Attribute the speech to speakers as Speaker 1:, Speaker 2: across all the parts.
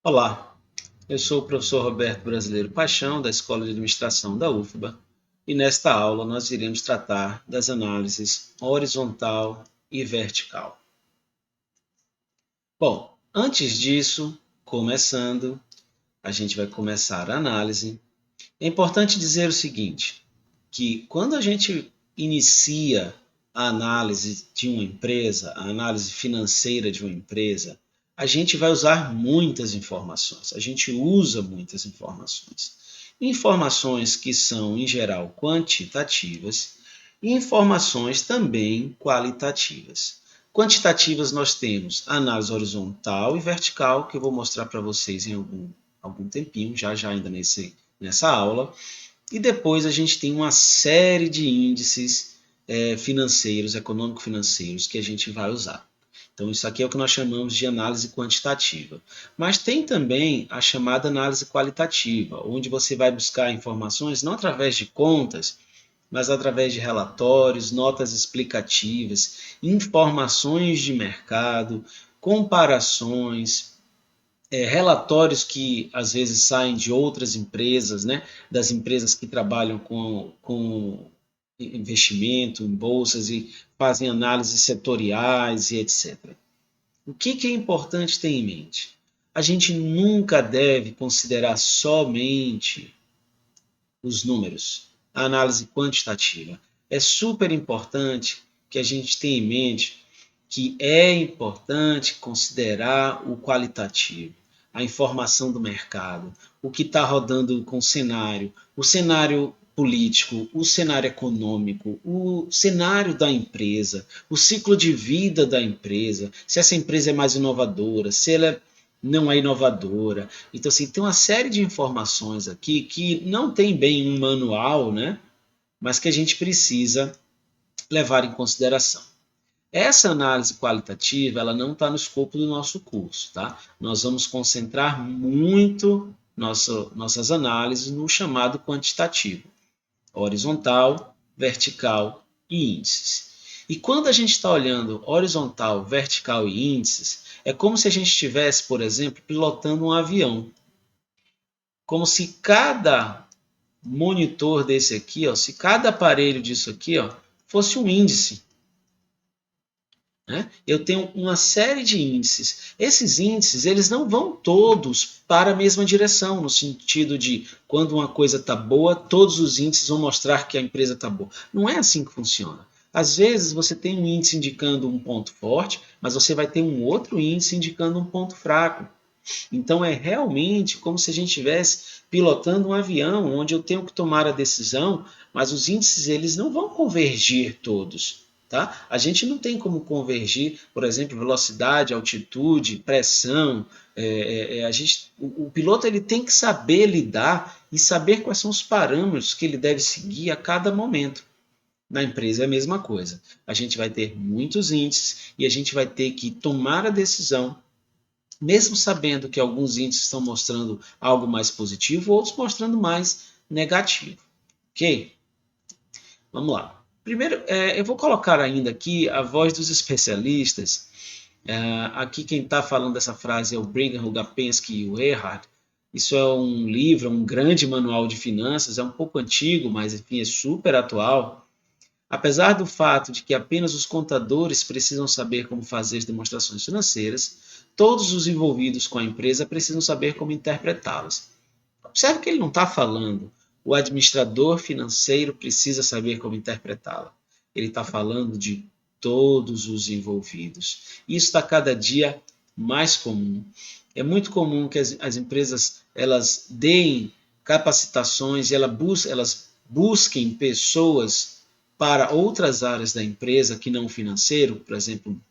Speaker 1: Olá, eu sou o professor Roberto Brasileiro Paixão, da Escola de Administração da UFBA, e nesta aula nós iremos tratar das análises horizontal e vertical. Bom, antes disso, começando, a gente vai começar a análise. É importante dizer o seguinte, que quando a gente inicia a análise de uma empresa, a análise financeira de uma empresa, a gente vai usar muitas informações, a gente usa muitas informações. Informações que são, em geral, quantitativas e informações também qualitativas. Quantitativas nós temos análise horizontal e vertical, que eu vou mostrar para vocês em algum tempinho, já ainda nessa aula. E depois a gente tem uma série de índices financeiros, econômico-financeiros, que a gente vai usar. Então, isso aqui é o que nós chamamos de análise quantitativa. Mas tem também a chamada análise qualitativa, onde você vai buscar informações não através de contas, mas através de relatórios, notas explicativas, informações de mercado, comparações, relatórios que às vezes saem de outras empresas, né, das empresas que trabalham com investimento em bolsas e fazem análises setoriais e etc. O que é importante ter em mente? A gente nunca deve considerar somente os números, a análise quantitativa. É super importante que a gente tenha em mente que é importante considerar o qualitativo, a informação do mercado, o que está rodando com o cenário político, o cenário econômico, o cenário da empresa, o ciclo de vida da empresa, se essa empresa é mais inovadora, se ela não é inovadora. Então, assim, tem uma série de informações aqui que não tem bem um manual, né? Mas que a gente precisa levar em consideração. Essa análise qualitativa, ela não está no escopo do nosso curso, tá? Nós vamos concentrar muito nossas análises no chamado quantitativo, horizontal, vertical e índices. E quando a gente está olhando horizontal, vertical e índices, é como se a gente estivesse, por exemplo, pilotando um avião. Como se cada monitor desse aqui, ó, se cada aparelho disso aqui, ó, fosse um índice. Né? Eu tenho uma série de índices. Esses índices eles não vão todos para a mesma direção, no sentido de quando uma coisa está boa, todos os índices vão mostrar que a empresa está boa. Não é assim que funciona. Às vezes você tem um índice indicando um ponto forte, mas você vai ter um outro índice indicando um ponto fraco. Então é realmente como se a gente estivesse pilotando um avião, onde eu tenho que tomar a decisão, mas os índices eles não vão convergir todos. Tá? A gente não tem como convergir, por exemplo, velocidade, altitude, pressão. O piloto ele tem que saber lidar e saber quais são os parâmetros que ele deve seguir a cada momento. Na empresa é a mesma coisa. A gente vai ter muitos índices e a gente vai ter que tomar a decisão mesmo sabendo que alguns índices estão mostrando algo mais positivo, outros mostrando mais negativo. Ok? Vamos lá. Primeiro, eu vou colocar ainda aqui a voz dos especialistas. Aqui quem está falando dessa frase é o Brigham, o Gapensky e o Erhard. Isso é um livro, um grande manual de finanças, é um pouco antigo, mas enfim, é super atual. Apesar do fato de que apenas os contadores precisam saber como fazer as demonstrações financeiras, todos os envolvidos com a empresa precisam saber como interpretá-las. Observe que ele não está falando o administrador financeiro precisa saber como interpretá-la. Ele está falando de todos os envolvidos. Isso está cada dia mais comum. É muito comum que as empresas elas deem capacitações e elas busquem pessoas para outras áreas da empresa que não financeiro, por exemplo,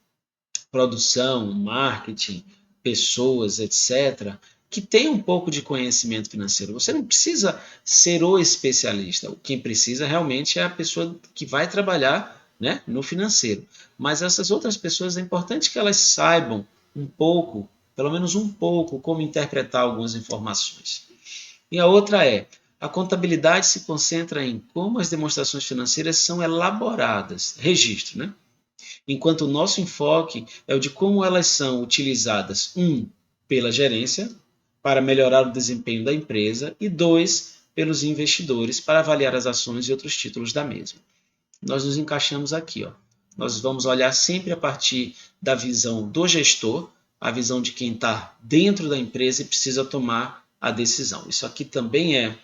Speaker 1: produção, marketing, pessoas, etc., que tem um pouco de conhecimento financeiro. Você não precisa ser o especialista. Quem precisa realmente é a pessoa que vai trabalhar, né, no financeiro. Mas essas outras pessoas é importante que elas saibam um pouco, pelo menos um pouco, como interpretar algumas informações. E a outra é, a contabilidade se concentra em como as demonstrações financeiras são elaboradas, registro, né? Enquanto o nosso enfoque é o de como elas são utilizadas, pela gerência, para melhorar o desempenho da empresa, e 2, pelos investidores para avaliar as ações e outros títulos da mesma. Nós nos encaixamos aqui, ó. Nós vamos olhar sempre a partir da visão do gestor, a visão de quem está dentro da empresa e precisa tomar a decisão. Isso aqui também é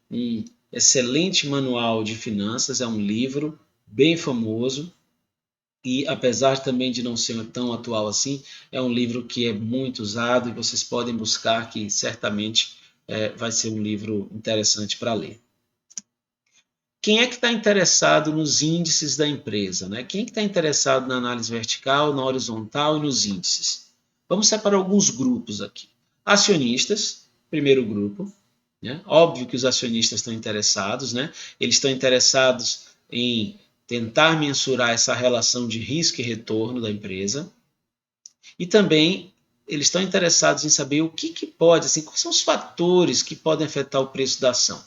Speaker 1: um excelente manual de finanças, é um livro bem famoso e, apesar também de não ser tão atual assim, é um livro que é muito usado e vocês podem buscar, que certamente vai ser um livro interessante para ler. Quem é que está interessado nos índices da empresa, né? Quem é que está interessado na análise vertical, na horizontal e nos índices? Vamos separar alguns grupos aqui. Acionistas, primeiro grupo, né? Óbvio que os acionistas estão interessados, né? Eles estão interessados em tentar mensurar essa relação de risco e retorno da empresa. E também eles estão interessados em saber o que pode, assim, quais são os fatores que podem afetar o preço da ação.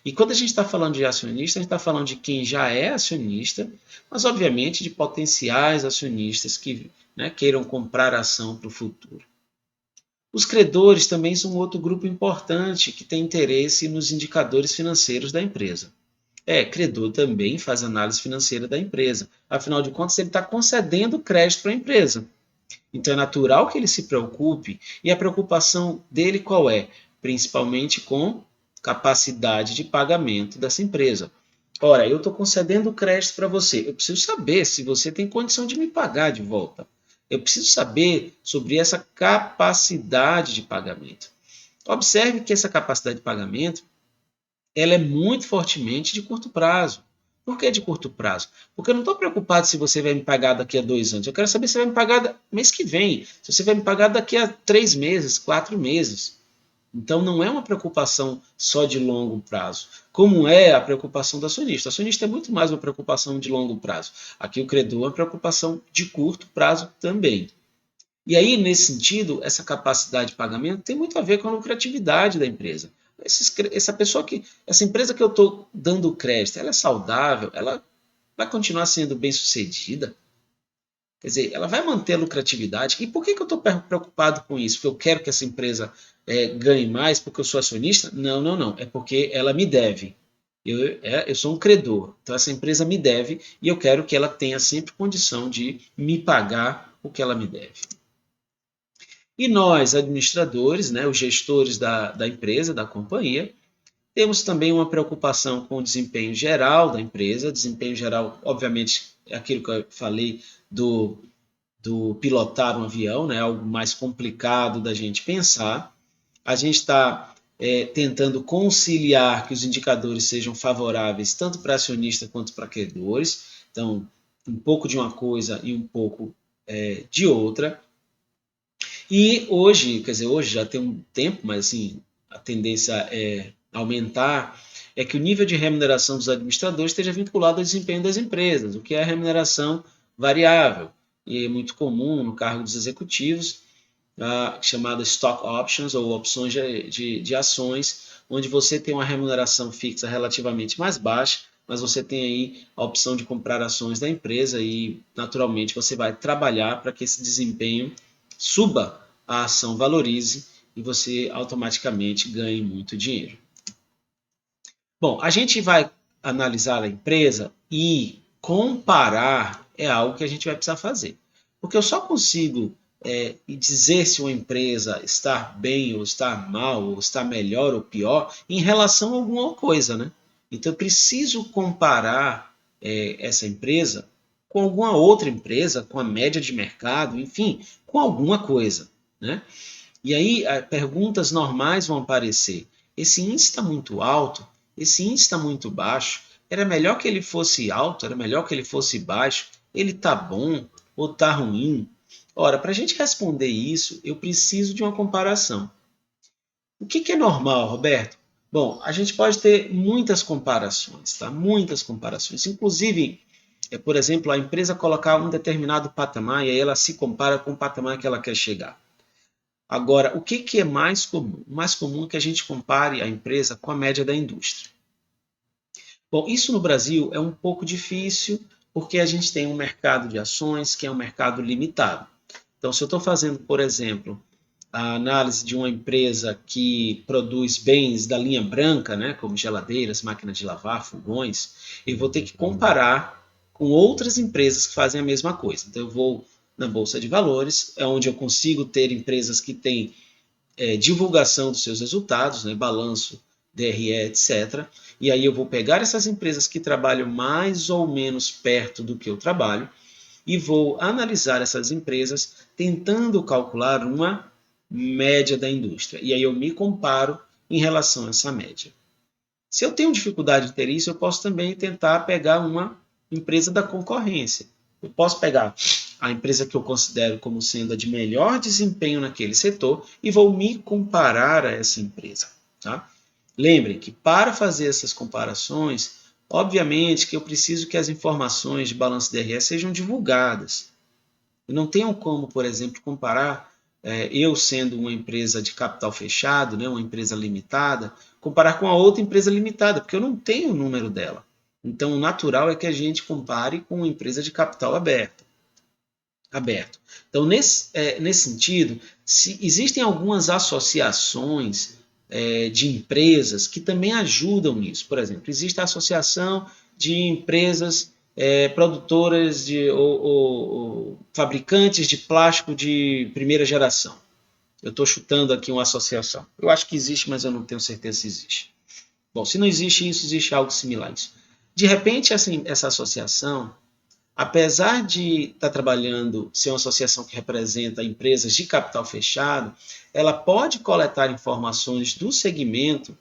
Speaker 1: E quando a gente está falando de acionista, a gente está falando de quem já é acionista, mas obviamente de potenciais acionistas que, né, queiram comprar a ação para o futuro. Os credores também são outro grupo importante que tem interesse nos indicadores financeiros da empresa. Credor também faz análise financeira da empresa. Afinal de contas, ele está concedendo crédito para a empresa. Então é natural que ele se preocupe, e a preocupação dele qual é? Principalmente com capacidade de pagamento dessa empresa. Ora, eu estou concedendo crédito para você, eu preciso saber se você tem condição de me pagar de volta. Eu preciso saber sobre essa capacidade de pagamento. Observe que essa capacidade de pagamento ela é muito fortemente de curto prazo. Por que de curto prazo? Porque eu não estou preocupado se você vai me pagar daqui a 2 anos. Eu quero saber se você vai me pagar mês que vem, se você vai me pagar daqui a 3 meses, 4 meses. Então não é uma preocupação só de longo prazo, como é a preocupação do acionista. O acionista é muito mais uma preocupação de longo prazo. Aqui o credor é uma preocupação de curto prazo também. E aí, nesse sentido, essa capacidade de pagamento tem muito a ver com a lucratividade da empresa. Essa empresa que eu estou dando crédito, ela é saudável, ela vai continuar sendo bem sucedida, quer dizer, ela vai manter a lucratividade. E por que eu estou preocupado com isso? Porque eu quero que essa empresa ganhe mais porque eu sou acionista? Não, não, não. É porque ela me deve. Eu sou um credor, então essa empresa me deve e eu quero que ela tenha sempre condição de me pagar o que ela me deve. E nós, administradores, né, os gestores da empresa, da companhia, temos também uma preocupação com o desempenho geral da empresa. Desempenho geral, obviamente, é aquilo que eu falei do pilotar um avião, né, algo mais complicado da gente pensar. A gente está tentando conciliar que os indicadores sejam favoráveis tanto para acionistas quanto para credores. Então, um pouco de uma coisa e um pouco de outra. E hoje, quer dizer, hoje já tem um tempo, mas assim, a tendência é aumentar, é que o nível de remuneração dos administradores esteja vinculado ao desempenho das empresas, o que é a remuneração variável. E é muito comum no cargo dos executivos, chamada stock options, ou opções de ações, onde você tem uma remuneração fixa relativamente mais baixa, mas você tem aí a opção de comprar ações da empresa e, naturalmente, você vai trabalhar para que esse desempenho suba, a ação valorize e você automaticamente ganhe muito dinheiro. Bom, a gente vai analisar a empresa e comparar é algo que a gente vai precisar fazer. Porque eu só consigo dizer se uma empresa está bem ou está mal, ou está melhor ou pior, em relação a alguma coisa, né? Então eu preciso comparar essa empresa com alguma outra empresa, com a média de mercado, enfim, com alguma coisa, né? E aí perguntas normais vão aparecer. Esse índice está muito alto? Esse índice está muito baixo? Era melhor que ele fosse alto? Era melhor que ele fosse baixo? Ele está bom ou está ruim? Ora, para a gente responder isso, eu preciso de uma comparação. O que é normal, Roberto? Bom, a gente pode ter muitas comparações, tá? Muitas comparações. Inclusive, por exemplo, a empresa colocar um determinado patamar e aí ela se compara com o patamar que ela quer chegar. Agora, o que é mais comum? O mais comum é que a gente compare a empresa com a média da indústria. Bom, isso no Brasil é um pouco difícil porque a gente tem um mercado de ações que é um mercado limitado. Então, se eu estou fazendo, por exemplo, a análise de uma empresa que produz bens da linha branca, né, como geladeiras, máquinas de lavar, fogões, eu vou ter que comparar com outras empresas que fazem a mesma coisa. Então, eu vou na Bolsa de Valores, é onde eu consigo ter empresas que têm divulgação dos seus resultados, né, balanço, DRE, etc. E aí eu vou pegar essas empresas que trabalham mais ou menos perto do que eu trabalho e vou analisar essas empresas tentando calcular uma média da indústria. E aí eu me comparo em relação a essa média. Se eu tenho dificuldade de ter isso, eu posso também tentar pegar uma empresa da concorrência. Eu posso pegar a empresa que eu considero como sendo a de melhor desempenho naquele setor e vou me comparar a essa empresa. Tá? Lembrem que para fazer essas comparações, obviamente que eu preciso que as informações de balanço DRE sejam divulgadas. Eu não tenho como, por exemplo, comparar eu sendo uma empresa de capital fechado, né, uma empresa limitada, comparar com a outra empresa limitada, porque eu não tenho o número dela. Então, o natural é que a gente compare com uma empresa de capital aberto. Então, nesse sentido, existem algumas associações de empresas que também ajudam nisso. Por exemplo, existe a Associação de Empresas Produtoras ou Fabricantes de Plástico de Primeira Geração. Eu estou chutando aqui uma associação. Eu acho que existe, mas eu não tenho certeza se existe. Bom, se não existe isso, existe algo similar a isso. De repente, assim, essa associação, apesar de estar trabalhando, ser uma associação que representa empresas de capital fechado, ela pode coletar informações do segmento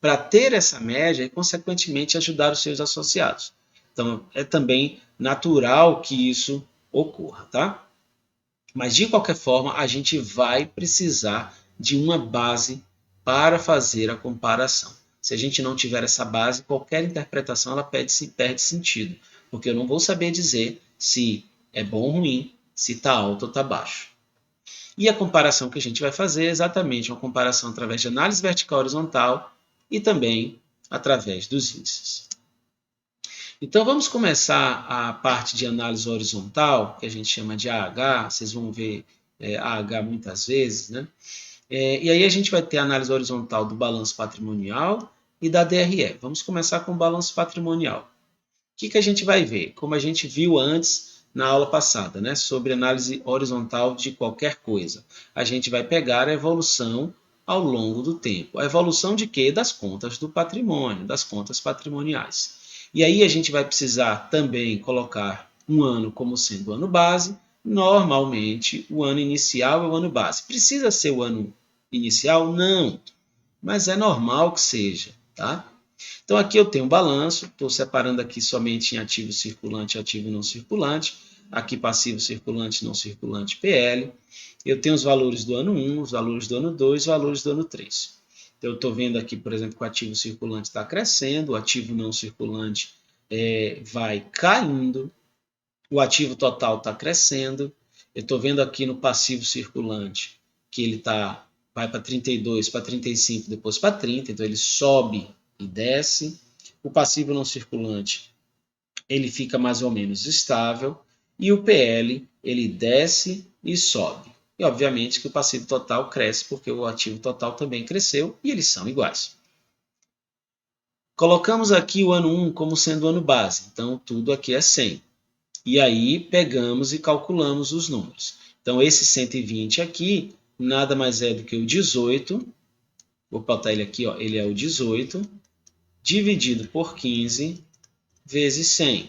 Speaker 1: para ter essa média e, consequentemente, ajudar os seus associados. Então, é também natural que isso ocorra, tá? Mas, de qualquer forma, a gente vai precisar de uma base para fazer a comparação. Se a gente não tiver essa base, qualquer interpretação ela perde sentido, porque eu não vou saber dizer se é bom ou ruim, se está alto ou está baixo. E a comparação que a gente vai fazer é exatamente uma comparação através de análise vertical horizontal e também através dos índices. Então vamos começar a parte de análise horizontal, que a gente chama de AH, vocês vão ver AH muitas vezes, né? E aí a gente vai ter a análise horizontal do balanço patrimonial e da DRE. Vamos começar com o balanço patrimonial. O que a gente vai ver? Como a gente viu antes na aula passada, né, sobre análise horizontal de qualquer coisa. A gente vai pegar a evolução ao longo do tempo. A evolução de quê? Das contas do patrimônio, das contas patrimoniais. E aí a gente vai precisar também colocar um ano como sendo o ano base. Normalmente, o ano inicial é o ano base. Precisa ser o ano inicial? Não, mas é normal que seja, tá? Então aqui eu tenho um balanço, estou separando aqui somente em ativo circulante e ativo não circulante, aqui passivo circulante, não circulante, PL. Eu tenho os valores do ano 1, os valores do ano 2, os valores do ano 3. Então eu estou vendo aqui, por exemplo, que o ativo circulante está crescendo, o ativo não circulante vai caindo, o ativo total está crescendo. Eu estou vendo aqui no passivo circulante que ele vai para 32, para 35, depois para 30, então ele sobe e desce. O passivo não circulante ele fica mais ou menos estável e o PL ele desce e sobe. E obviamente que o passivo total cresce porque o ativo total também cresceu e eles são iguais. Colocamos aqui o ano 1 como sendo o ano base, então tudo aqui é 100. E aí pegamos e calculamos os números. Então esse 120 aqui nada mais é do que o 18, vou botar ele aqui, ó, ele é o 18, dividido por 15 vezes 100.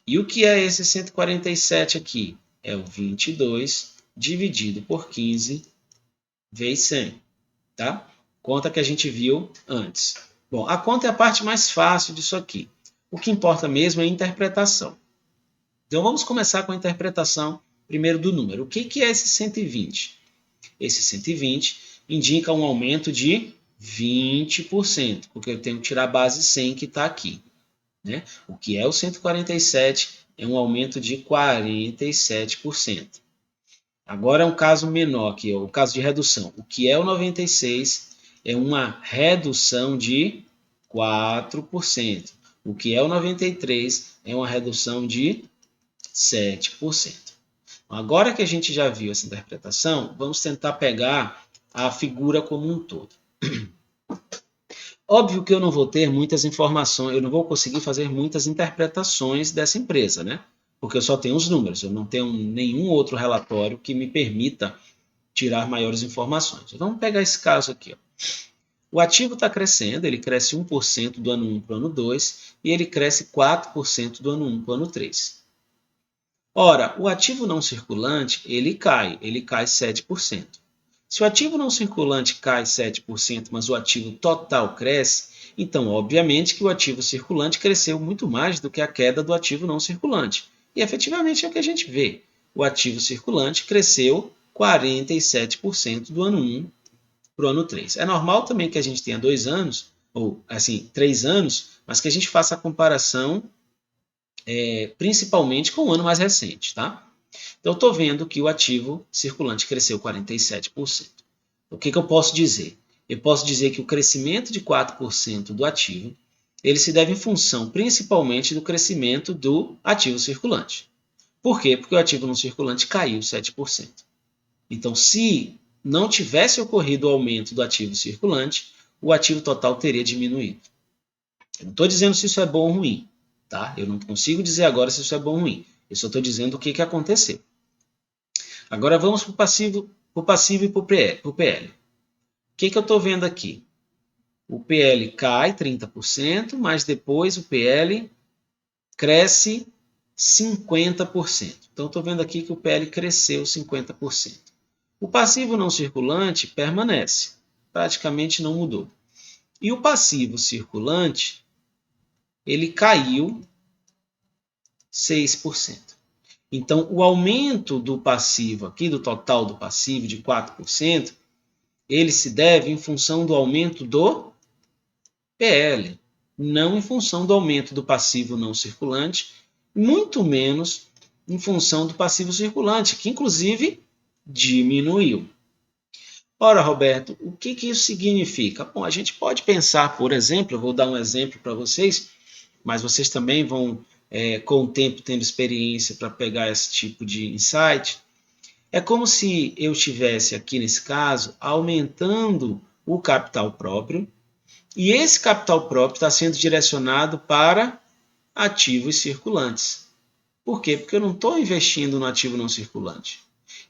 Speaker 1: E o que é esse 147 aqui? É o 22 dividido por 15 vezes 100. Tá? Conta que a gente viu antes. Bom, a conta é a parte mais fácil disso aqui. O que importa mesmo é a interpretação. Então vamos começar com a interpretação primeiro do número. O que é esse 120? Esse 120 indica um aumento de 20%, porque eu tenho que tirar a base 100 que está aqui. Né? O que é o 147 é um aumento de 47%. Agora é um caso menor, que é o caso de redução. O que é o 96 é uma redução de 4%. O que é o 93 é uma redução de 7%. Agora que a gente já viu essa interpretação, vamos tentar pegar a figura como um todo. Óbvio que eu não vou ter muitas informações, eu não vou conseguir fazer muitas interpretações dessa empresa, né? Porque eu só tenho os números, eu não tenho nenhum outro relatório que me permita tirar maiores informações. Vamos pegar esse caso aqui. Ó. O ativo está crescendo, ele cresce 1% do ano 1 para o ano 2 e ele cresce 4% do ano 1 para o ano 3. Ora, o ativo não circulante, ele cai 7%. Se o ativo não circulante cai 7%, mas o ativo total cresce, então, obviamente, que o ativo circulante cresceu muito mais do que a queda do ativo não circulante. E efetivamente é o que a gente vê. O ativo circulante cresceu 47% do ano 1 para o ano 3. É normal também que a gente tenha 2 anos, ou assim, 3 anos, mas que a gente faça a comparação principalmente com o ano mais recente. Tá? Então, eu estou vendo que o ativo circulante cresceu 47%. O que eu posso dizer? Eu posso dizer que o crescimento de 4% do ativo ele se deve em função principalmente do crescimento do ativo circulante. Por quê? Porque o ativo não circulante caiu 7%. Então, se não tivesse ocorrido o aumento do ativo circulante, o ativo total teria diminuído. Eu não estou dizendo se isso é bom ou ruim. Tá? Eu não consigo dizer agora se isso é bom ou ruim. Eu só estou dizendo o que aconteceu. Agora vamos para o passivo e para o PL. O que eu estou vendo aqui? O PL cai 30%, mas depois o PL cresce 50%. Então, estou vendo aqui que o PL cresceu 50%. O passivo não circulante permanece, praticamente não mudou. E o passivo circulante, ele caiu 6%. Então, o aumento do passivo aqui, do total do passivo de 4%, ele se deve em função do aumento do PL, não em função do aumento do passivo não circulante, muito menos em função do passivo circulante, que inclusive diminuiu. Ora, Roberto, o que isso significa? Bom, a gente pode pensar, por exemplo, eu vou dar um exemplo para vocês, mas vocês também vão, com o tempo, tendo experiência para pegar esse tipo de insight. É como se eu estivesse aqui, nesse caso, aumentando o capital próprio, e esse capital próprio está sendo direcionado para ativos circulantes. Por quê? Porque eu não estou investindo no ativo não circulante.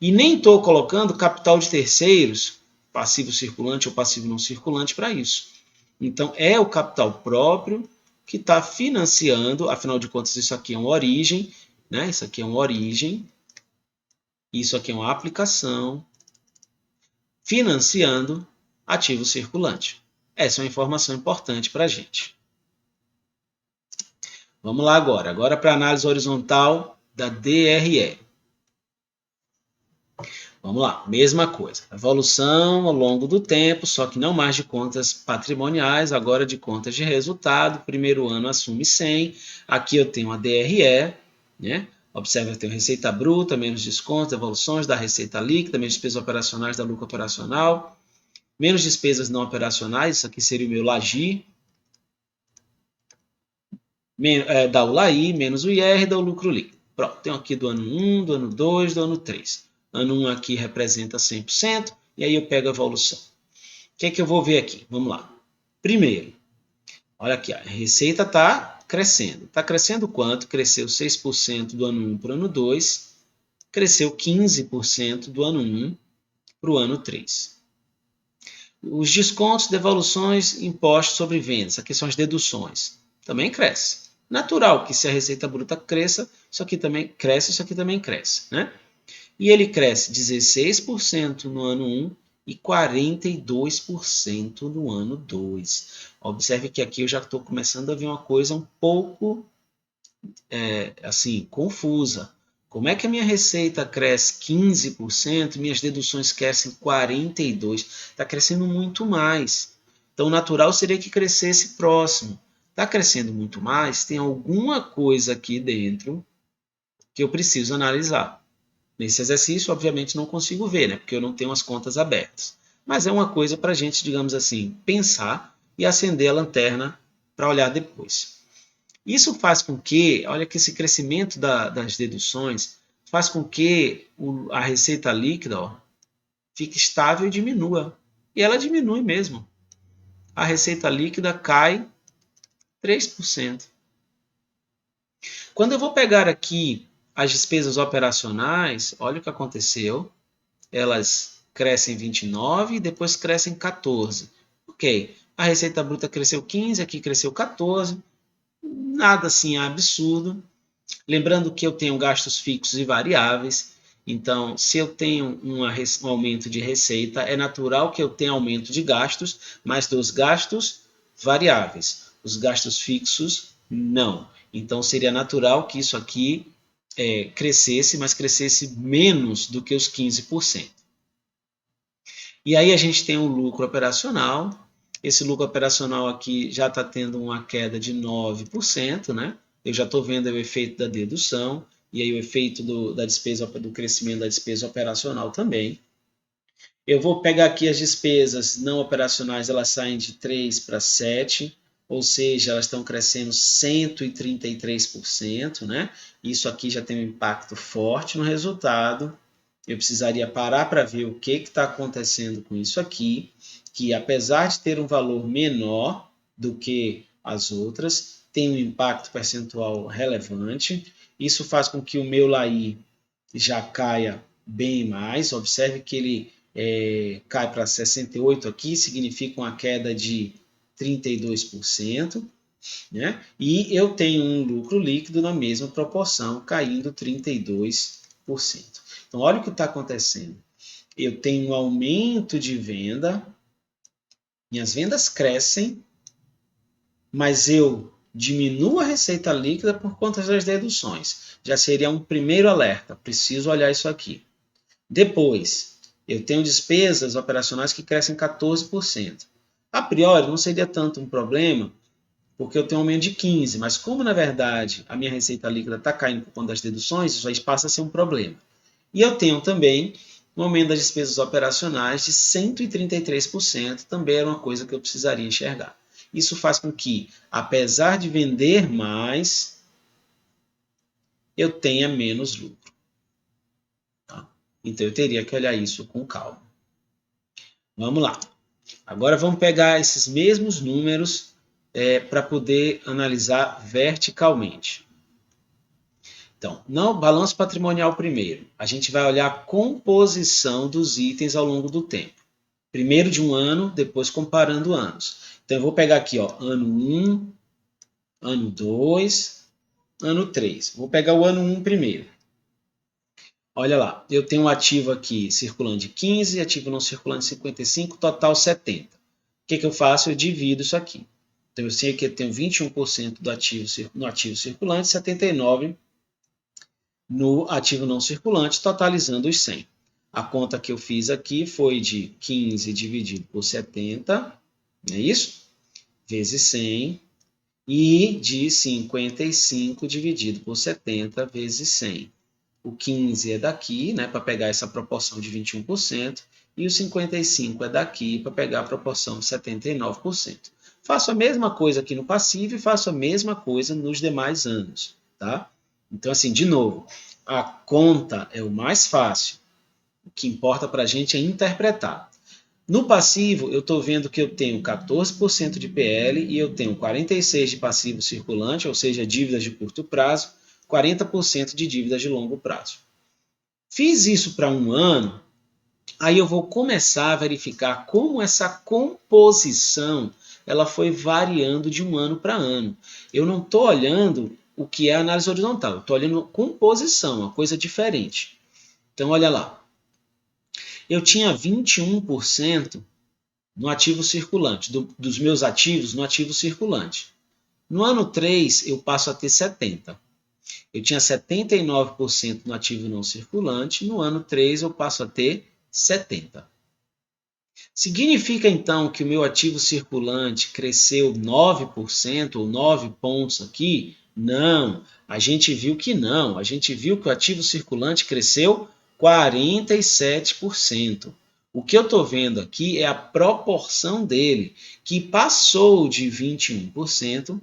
Speaker 1: E nem estou colocando capital de terceiros, passivo circulante ou passivo não circulante, para isso. Então, é o capital próprio que está financiando, afinal de contas, isso aqui é uma origem, né? Isso aqui é uma origem, isso aqui é uma aplicação, financiando ativo circulante. Essa é uma informação importante para a gente. Vamos lá agora. Agora para a análise horizontal da DRE. Vamos lá, mesma coisa. Evolução ao longo do tempo, só que não mais de contas patrimoniais, agora de contas de resultado. Primeiro ano assume 100. Aqui eu tenho a DRE, né? Observe que eu tenho receita bruta, menos descontos, devoluções da receita líquida, menos despesas operacionais da lucro operacional, menos despesas não operacionais, isso aqui seria o meu LAGI, dá o LAI, menos o IR, dá o lucro líquido. Pronto, tenho aqui do ano 1, do ano 2, do ano 3. Ano 1 aqui representa 100%, e aí eu pego a evolução. O que é que eu vou ver aqui? Vamos lá. Primeiro, olha aqui, a receita está crescendo. Está crescendo quanto? Cresceu 6% do ano 1 para o ano 2, cresceu 15% do ano 1 para o ano 3. Os descontos, devoluções, impostos sobre vendas, aqui são as deduções, também cresce. Natural que se a receita bruta cresça, isso aqui também cresce, isso aqui também cresce, né? E ele cresce 16% no ano 1 e 42% no ano 2. Observe que aqui eu já estou começando a ver uma coisa um pouco assim, confusa. Como é que a minha receita cresce 15%, minhas deduções crescem 42%? Está crescendo muito mais. Então, o natural seria que crescesse próximo. Está crescendo muito mais, tem alguma coisa aqui dentro que eu preciso analisar. Nesse exercício, obviamente, não consigo ver, né? Porque eu não tenho as contas abertas. Mas é uma coisa para a gente, digamos assim, pensar e acender a lanterna para olhar depois. Isso faz com que, olha que esse crescimento das deduções faz com que a receita líquida, ó, fique estável e diminua. E ela diminui mesmo. A receita líquida cai 3%. Quando eu vou pegar aqui as despesas operacionais, olha o que aconteceu. Elas crescem 29 e depois crescem 14. Ok, a receita bruta cresceu 15, aqui cresceu 14. Nada assim absurdo. Lembrando que eu tenho gastos fixos e variáveis. Então, se eu tenho um aumento de receita, é natural que eu tenha aumento de gastos, mas dos gastos variáveis. Os gastos fixos, não. Então, seria natural que isso aqui crescesse, mas crescesse menos do que os 15%. E aí a gente tem o lucro operacional. Esse lucro operacional aqui já está tendo uma queda de 9%, né? Eu já estou vendo o efeito da dedução e aí o efeito da despesa, do crescimento da despesa operacional também. Eu vou pegar aqui as despesas não operacionais, elas saem de 3 para 7, ou seja, elas estão crescendo 133%, né? Isso aqui já tem um impacto forte no resultado. Eu precisaria parar para ver o que está acontecendo com isso aqui, que apesar de ter um valor menor do que as outras, tem um impacto percentual relevante. Isso faz com que o meu LAI já caia bem mais. Observe que ele cai para 68 aqui, significa uma queda de 32%. Né? E eu tenho um lucro líquido na mesma proporção, caindo 32%. Então, olha o que está acontecendo. Eu tenho um aumento de venda, minhas vendas crescem, mas eu diminuo a receita líquida por conta das deduções. Já seria um primeiro alerta, preciso olhar isso aqui. Depois, eu tenho despesas operacionais que crescem 14%. A priori, não seria tanto um problema, porque eu tenho um aumento de 15%, mas como, na verdade, a minha receita líquida está caindo por conta das deduções, isso aí passa a ser um problema. E eu tenho também um aumento das despesas operacionais de 133%, também era uma coisa que eu precisaria enxergar. Isso faz com que, apesar de vender mais, eu tenha menos lucro. Tá? Então, eu teria que olhar isso com calma. Vamos lá. Agora, vamos pegar esses mesmos números para poder analisar verticalmente. Então, no balanço patrimonial primeiro, a gente vai olhar a composição dos itens ao longo do tempo. Primeiro de um ano, depois comparando anos. Então, eu vou pegar aqui, ó, ano 1, ano 2, ano 3. Vou pegar o ano 1 primeiro. Olha lá, eu tenho um ativo aqui circulante de 15, ativo não circulante de 55, total 70. O que eu faço? Eu divido isso aqui. Então, eu sei que eu tenho 21% do ativo, no ativo circulante, 79% no ativo não circulante, totalizando os 100. A conta que eu fiz aqui foi de 15 dividido por 70, não é isso? Vezes 100, e de 55 dividido por 70 vezes 100. O 15 é daqui, né, para pegar essa proporção de 21%, e o 55 é daqui para pegar a proporção de 79%. Faço a mesma coisa aqui no passivo e faço a mesma coisa nos demais anos, tá? Então, assim, de novo, a conta é o mais fácil. O que importa para a gente é interpretar. No passivo, eu estou vendo que eu tenho 14% de PL e eu tenho 46% de passivo circulante, ou seja, dívidas de curto prazo, 40% de dívidas de longo prazo. Fiz isso para um ano, aí eu vou começar a verificar como essa composição ela foi variando de um ano para ano. Eu não estou olhando o que é análise horizontal, eu estou olhando composição, uma coisa diferente. Então, olha lá. Eu tinha 21% no ativo circulante, dos meus ativos no ativo circulante. No ano 3, eu passo a ter 70%. Eu tinha 79% no ativo não circulante, no ano 3 eu passo a ter 70%. Significa então que o meu ativo circulante cresceu 9% ou 9 pontos aqui? Não, a gente viu que não. A gente viu que o ativo circulante cresceu 47%. O que eu estou vendo aqui é a proporção dele, que passou de 21%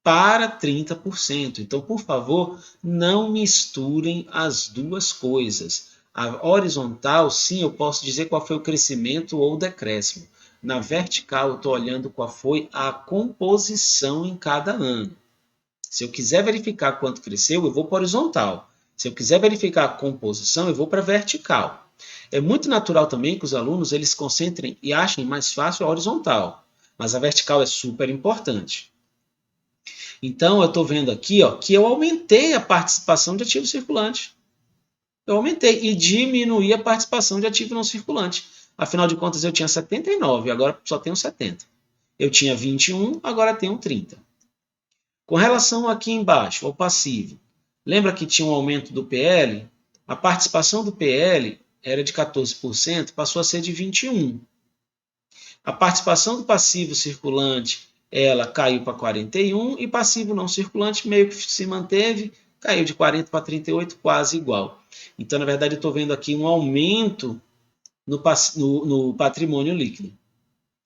Speaker 1: para 30%. Então, por favor, não misturem as duas coisas. A horizontal, sim, eu posso dizer qual foi o crescimento ou decréscimo. Na vertical, eu estou olhando qual foi a composição em cada ano. Se eu quiser verificar quanto cresceu, eu vou para horizontal. Se eu quiser verificar a composição, eu vou para vertical. É muito natural também que os alunos eles se concentrem e achem mais fácil a horizontal, mas a vertical é super importante. Então, eu estou vendo aqui que eu aumentei a participação de ativo circulante. Eu aumentei e diminuí a participação de ativo não circulante. Afinal de contas, eu tinha 79, agora só tenho 70. Eu tinha 21, agora tenho 30. Com relação aqui embaixo, ao passivo, lembra que tinha um aumento do PL? A participação do PL era de 14%, passou a ser de 21%. A participação do passivo circulante ela caiu para 41% e passivo não circulante meio que se manteve, caiu de 40 para 38, quase igual. Então, na verdade, eu estou vendo aqui um aumento no patrimônio líquido.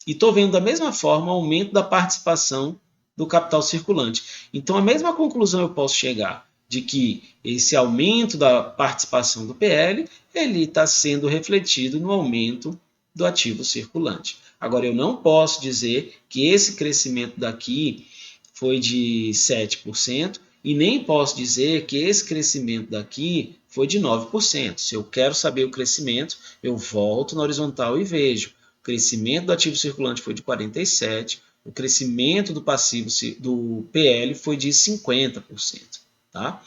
Speaker 1: E estou vendo da mesma forma o aumento da participação do capital circulante. Então, a mesma conclusão eu posso chegar de que esse aumento da participação do PL ele está sendo refletido no aumento do ativo circulante. Agora, eu não posso dizer que esse crescimento daqui foi de 7% e nem posso dizer que esse crescimento daqui foi de 9%. Se eu quero saber o crescimento, eu volto na horizontal e vejo. O crescimento do ativo circulante foi de 47%, o crescimento do passivo do PL foi de 50%. Tá?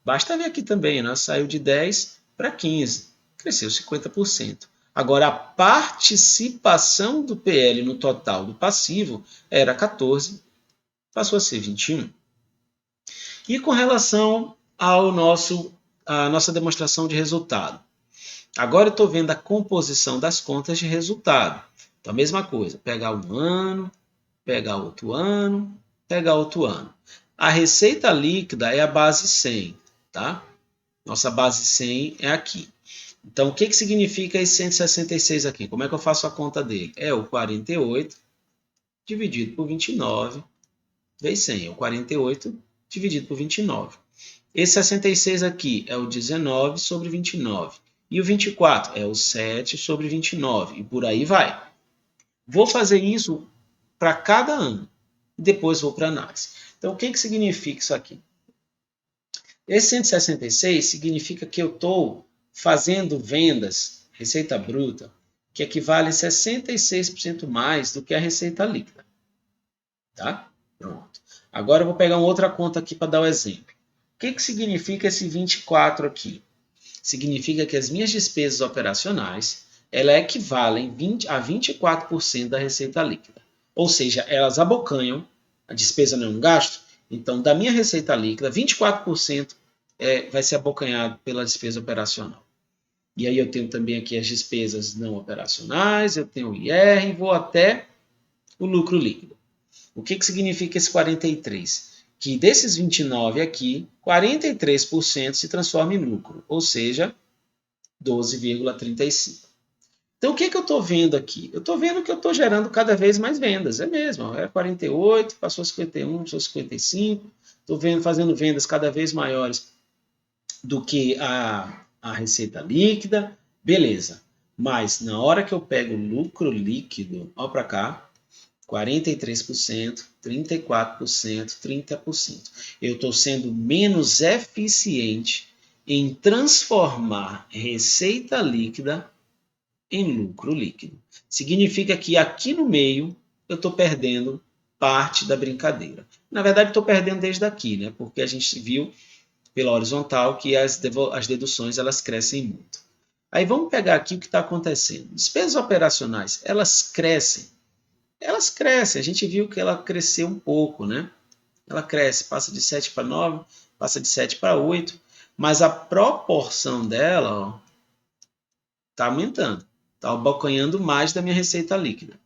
Speaker 1: Basta ver aqui também, né? Saiu de 10 para 15, cresceu 50%. Agora, a participação do PL no total do passivo era 14, passou a ser 21. E com relação à nossa demonstração de resultado. Agora eu estou vendo a composição das contas de resultado. Então, a mesma coisa, pegar um ano, pegar outro ano, pegar outro ano. A receita líquida é a base 100, tá? Nossa base 100 é aqui. Então, o que significa esse 166 aqui? Como é que eu faço a conta dele? É o 48 dividido por 29 vezes 100. É o 48 dividido por 29. Esse 66 aqui é o 19 sobre 29. E o 24 é o 7 sobre 29. E por aí vai. Vou fazer isso para cada ano. Depois vou para a análise. Então, o que significa isso aqui? Esse 166 significa que eu estou fazendo vendas, receita bruta, que equivale a 66% mais do que a receita líquida. Tá? Pronto. Agora eu vou pegar uma outra conta aqui para dar o exemplo. O que significa esse 24 aqui? Significa que as minhas despesas operacionais elas equivalem a 24% da receita líquida. Ou seja, elas abocanham, a despesa não é um gasto, então da minha receita líquida, 24% vai ser abocanhado pela despesa operacional. E aí eu tenho também aqui as despesas não operacionais, eu tenho o IR e vou até o lucro líquido. O que significa esse 43? Que desses 29 aqui, 43% se transforma em lucro, ou seja, 12,35. Então, o que eu estou vendo aqui? Eu estou vendo que eu estou gerando cada vez mais vendas. É mesmo, era 48, passou a 51, passou a 55. Estou fazendo vendas cada vez maiores do que a receita líquida. Beleza. Mas, na hora que eu pego o lucro líquido, olha para cá, 43%, 34%, 30%. Eu estou sendo menos eficiente em transformar receita líquida em lucro líquido. Significa que aqui no meio eu estou perdendo parte da brincadeira. Na verdade, estou perdendo desde aqui, né? Porque a gente viu pela horizontal que as deduções elas crescem muito. Aí vamos pegar aqui o que está acontecendo. Despesas operacionais, elas crescem. Elas crescem. A gente viu que ela cresceu um pouco, né? Ela cresce, passa de 7 para 9, passa de 7 para 8, mas a proporção dela está aumentando. Está abocanhando mais da minha receita líquida.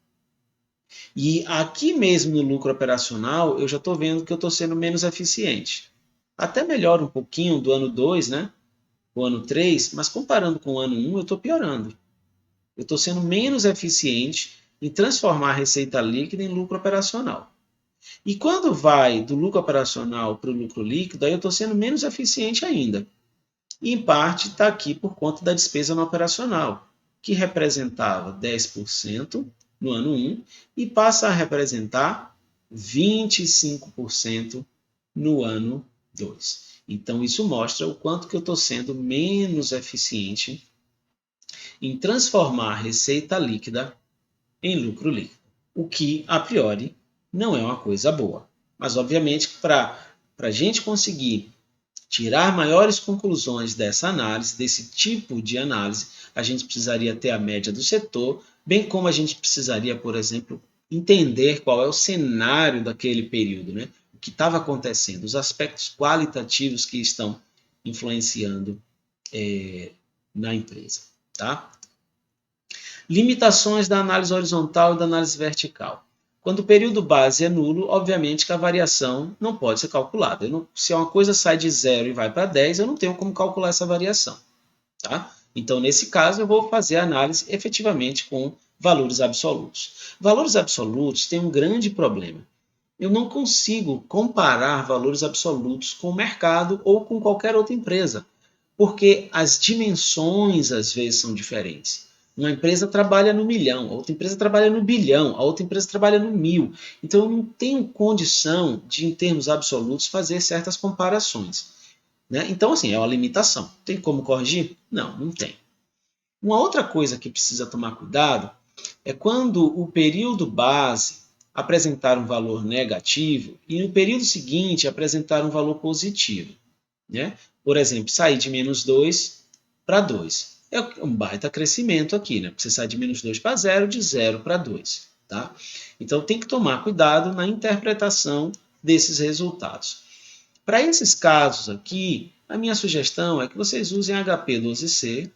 Speaker 1: E aqui mesmo no lucro operacional, eu já estou vendo que eu estou sendo menos eficiente. Até melhora um pouquinho do ano 2, né? O ano 3, mas comparando com o ano 1, eu estou piorando. Eu estou sendo menos eficiente em transformar a receita líquida em lucro operacional. E quando vai do lucro operacional para o lucro líquido, aí eu estou sendo menos eficiente ainda. E em parte está aqui por conta da despesa no operacional, que representava 10% no ano 1 e passa a representar 25% no ano 2. Então isso mostra o quanto que eu estou sendo menos eficiente em transformar a receita líquida em lucro líquido, o que, a priori, não é uma coisa boa. Mas, obviamente, para a gente conseguir tirar maiores conclusões dessa análise, desse tipo de análise, a gente precisaria ter a média do setor, bem como a gente precisaria, por exemplo, entender qual é o cenário daquele período, né? O que estava acontecendo, os aspectos qualitativos que estão influenciando na empresa. Tá? Limitações da análise horizontal e da análise vertical. Quando o período base é nulo, obviamente que a variação não pode ser calculada. Se uma coisa sai de 0 e vai para 10, eu não tenho como calcular essa variação. Tá? Então, nesse caso, eu vou fazer a análise efetivamente com valores absolutos. Valores absolutos têm um grande problema. Eu não consigo comparar valores absolutos com o mercado ou com qualquer outra empresa, porque as dimensões às vezes são diferentes. Uma empresa trabalha no milhão, a outra empresa trabalha no bilhão, a outra empresa trabalha no mil. Então eu não tenho condição de, em termos absolutos, fazer certas comparações. Né? Então, assim, é uma limitação. Tem como corrigir? Não, não tem. Uma outra coisa que precisa tomar cuidado é quando o período base apresentar um valor negativo e no período seguinte apresentar um valor positivo. Né? Por exemplo, sair de menos 2 para 2. É um baita crescimento aqui, né? Você sai de menos 2 para 0, de 0 para 2. Tá? Então tem que tomar cuidado na interpretação desses resultados. Para esses casos aqui, a minha sugestão é que vocês usem HP12C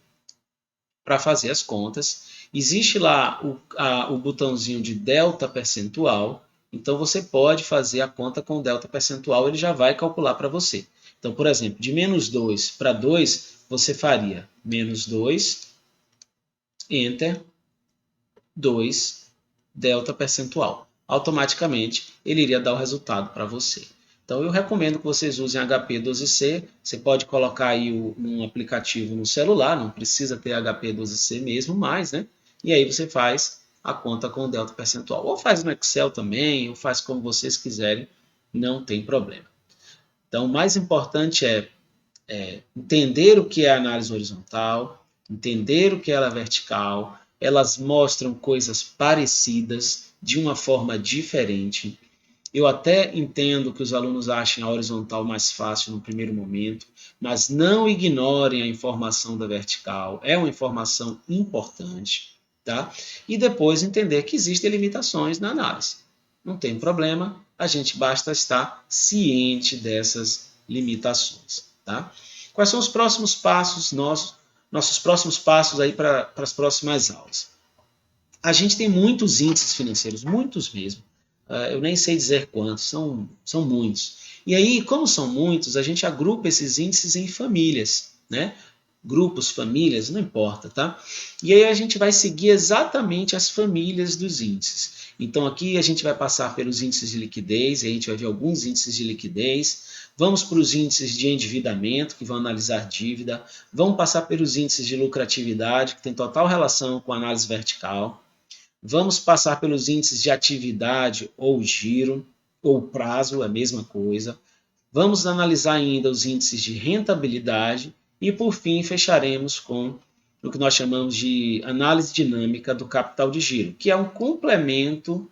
Speaker 1: para fazer as contas. Existe lá o botãozinho de delta percentual, então você pode fazer a conta com delta percentual, ele já vai calcular para você. Então, por exemplo, de menos 2 para 2, você faria menos 2, enter, 2, delta percentual. Automaticamente, ele iria dar o resultado para você. Então, eu recomendo que vocês usem HP12C. Você pode colocar aí um aplicativo no celular, não precisa ter HP12C mesmo, mais, né? E aí você faz a conta com o delta percentual. Ou faz no Excel também, ou faz como vocês quiserem, não tem problema. Então, o mais importante é entender o que é análise horizontal, entender o que é a vertical. Elas mostram coisas parecidas de uma forma diferente. Eu até entendo que os alunos achem a horizontal mais fácil no primeiro momento, mas não ignorem a informação da vertical. É uma informação importante. Tá? E depois entender que existem limitações na análise. Não tem problema, a gente basta estar ciente dessas limitações. Tá? Quais são os próximos passos nossos próximos passos aí para as próximas aulas? A gente tem muitos índices financeiros, muitos mesmo. Eu nem sei dizer quantos, são muitos. E aí, como são muitos, a gente agrupa esses índices em famílias, né? Grupos, famílias, não importa, tá? E aí a gente vai seguir exatamente as famílias dos índices. Então aqui a gente vai passar pelos índices de liquidez, e a gente vai ver alguns índices de liquidez. Vamos para os índices de endividamento, que vão analisar dívida. Vamos passar pelos índices de lucratividade, que tem total relação com a análise vertical. Vamos passar pelos índices de atividade ou giro, ou prazo, é a mesma coisa. Vamos analisar ainda os índices de rentabilidade e, por fim, fecharemos com o que nós chamamos de análise dinâmica do capital de giro, que é um complemento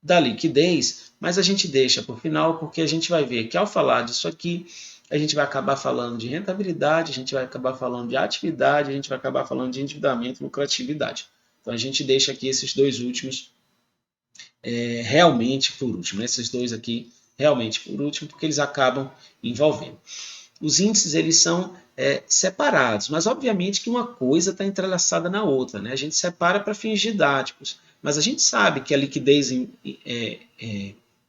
Speaker 1: da liquidez, mas a gente deixa por final porque a gente vai ver que ao falar disso aqui, a gente vai acabar falando de rentabilidade, a gente vai acabar falando de atividade, a gente vai acabar falando de endividamento e lucratividade. Então a gente deixa aqui esses dois últimos realmente por último. Esses dois aqui realmente por último, porque eles acabam envolvendo. Os índices eles são separados, mas obviamente que uma coisa está entrelaçada na outra. Né? A gente separa para fins didáticos, mas a gente sabe que a liquidez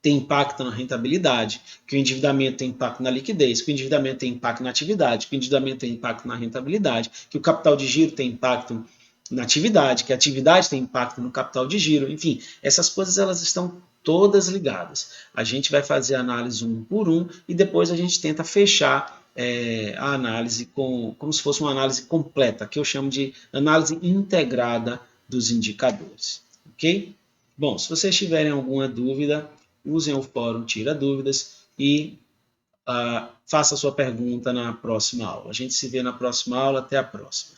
Speaker 1: tem impacto na rentabilidade, que o endividamento tem impacto na liquidez, que o endividamento tem impacto na atividade, que o endividamento tem impacto na rentabilidade, que o capital de giro tem impacto na atividade, que a atividade tem impacto no capital de giro, enfim, essas coisas elas estão todas ligadas. A gente vai fazer a análise um por um e depois a gente tenta fechar a análise como se fosse uma análise completa, que eu chamo de análise integrada dos indicadores. Ok? Bom, se vocês tiverem alguma dúvida, usem o fórum Tira Dúvidas e faça a sua pergunta na próxima aula. A gente se vê na próxima aula. Até a próxima.